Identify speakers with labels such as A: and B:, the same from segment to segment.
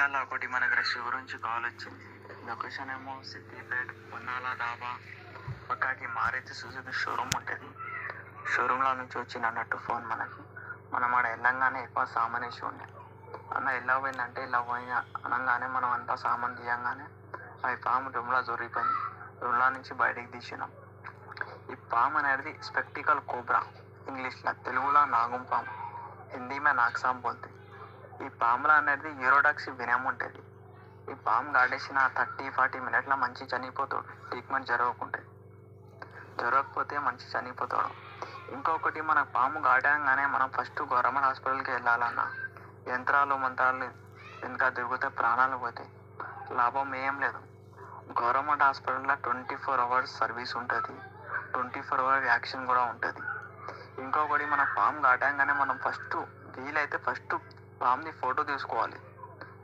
A: ఇవాళ ఒకటి మనకి రష్ గురించి కాల్ వచ్చింది. లొకేషన్ ఏమో సిద్దిపేట్ పొన్నాల డాబా పక్కాకి మారుతి సుజుకి షోరూమ్ ఉంటుంది. షోరూంలో నుంచి వచ్చింది అన్నట్టు ఫోన్ మనకి. మనం ఆడ వెళ్ళంగానే ఎక్కువ సామాన్ వేసి ఉండే. అన్న ఎలా పోయిందంటే ఇలా పోయిన అనగానే మనం అంతా సామాన్ తీయంగానే అవి పాము రూమ్లో దొరికిపోయింది. రూమ్లో నుంచి బయటికి తీసినాం. ఈ పాము అనేది స్పెక్టికల్ కోబ్రా, ఇంగ్లీష్లో, తెలుగులో నాగం పాము, హిందీ మే నాగసాం బోల్తే. ఈ పాముల అనేది యూరోడాక్సి వినమ్ ఉంటుంది. ఈ పాము కాటేసిన 30-40 మినిట్ల మంచి చనిపోతాడు, ట్రీట్మెంట్ జరగకపోతే మంచి చనిపోతాడు. ఇంకొకటి, మన పాము కాటంగానే మనం ఫస్ట్ గవర్నమెంట్ హాస్పిటల్కి వెళ్ళాలన్నా యంత్రాలు మంత్రాలు వెనుక తిరిగితే ప్రాణాలు పోతాయి, లాభం ఏం లేదు. గవర్నమెంట్ హాస్పిటల్లో 24 అవర్స్ సర్వీస్ ఉంటుంది, 24 అవర్స్ వ్యాక్సిన్ కూడా ఉంటుంది. ఇంకొకటి, మన పాము కాటంగానే మనం వీలైతే ఫస్ట్ పాముని ఫోటో తీసుకోవాలి,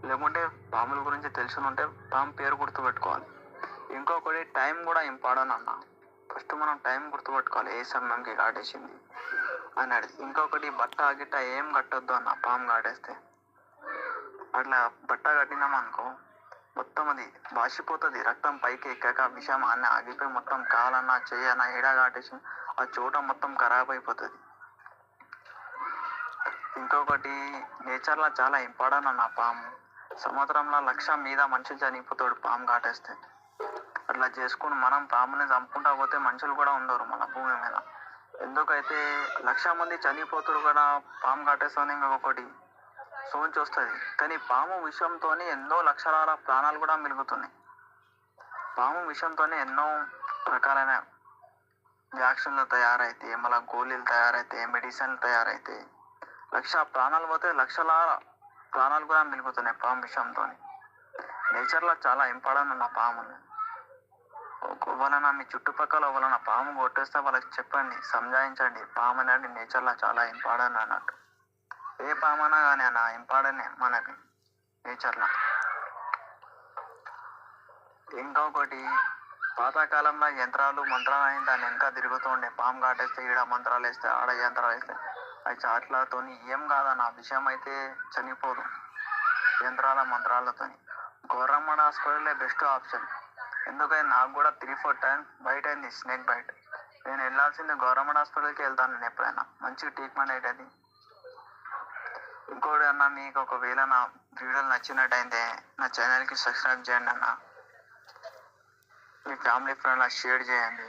A: లేకుంటే పాముల గురించి తెలిసి ఉంటే పాము పేరు గుర్తుపెట్టుకోవాలి. ఇంకొకటి, టైం కూడా ఇంపార్టెంట్ అన్న. ఫస్ట్ మనం టైం గుర్తుపెట్టుకోవాలి, ఏ సమయంకి కాటేసింది అనేది. ఇంకొకటి, బట్ట గిట్ట ఏం కట్టొద్దు అన్న. పాము కాటేస్తే అట్లా బట్ట కట్టినామనుకో మొత్తం అది వాసిపోతుంది, రక్తం పైకి ఎక్కాక విషయం అన్న ఆగిపోయి మొత్తం కాలన్నా చెయ్యన్నా ఏడ కాటేసి ఆ చోట మొత్తం ఖరాబ్ అయిపోతుంది. ఇంకొకటి, నేచర్లో చాలా ఇంపార్టెంట్ అన్న పాము. సంవత్సరంలో 1,00,000 మీద మనిషి చనిపోతాడు పాము కాటేస్తే. అట్లా చేసుకుని మనం పాముని చంపుకుంటా పోతే మనుషులు కూడా ఉండరు మన భూమి మీద. ఎందుకైతే 1,00,000 మంది చనిపోతారు కూడా పాము కాటేస్తుంది. ఇంకొకటి సోంచి వస్తుంది, కానీ పాము విషంతో ఎన్నో లక్షల ప్రాణాలు కూడా మిలుగుతున్నాయి. పాము విషంతో ఎన్నో రకాలైన వ్యాక్సిన్లు తయారైతాయి, మళ్ళీ గోళీలు తయారైతాయి, మెడిసిన్లు తయారైతాయి. 1,00,000 ప్రాణాలు పోతే లక్షల ప్రాణాలు కూడా మిలుగుతున్నాయి పాము విషంతో. నేచర్లో చాలా ఇంపార్టెంట్ ఉన్న పాముని. ఎవరైనా మీ చుట్టుపక్కల ఎవరైనా పాము కొట్టేస్తే వాళ్ళకి చెప్పండి, సంజాయించండి. పాము అనేది నేచర్లో చాలా ఇంపార్టెంట్ అన్నట్టు. ఏ పామైనా కానీ అన్న ఇంపార్టెంట్ మనకి నేచర్లో. ఇంకొకటి, పాతకాలంలో యంత్రాలు మంత్రాలు అని దాన్ని వెనక తిరుగుతూ ఉండే. పాము కాటేస్తే ఈడ మంత్రాలు వేస్తే ఆడ యంత్రాలు వేస్తే అవి చాట్లతో ఏం కాదన్న, విషయం అయితే చనిపోదు యంత్రాల మంత్రాలతో. గవర్నమెంట్ హాస్పిటలే బెస్ట్ ఆప్షన్. ఎందుకంటే నాకు కూడా 3-4 టైమ్స్ బయట అయింది, స్నేక్ బైట్. నేను వెళ్ళాల్సింది గవర్నమెంట్ హాస్పిటల్కి వెళ్తాను నేను ఎప్పుడైనా, మంచి ట్రీట్మెంట్ అవుతుంది. ఇంకోటి అన్న, మీకు ఒకవేళ నా వీడియోలు నచ్చినట్టయితే నా ఛానల్కి సబ్స్క్రైబ్ చేయండి అన్న. మీ ఫ్యామిలీ ఫ్రెండ్లకు షేర్ చేయండి.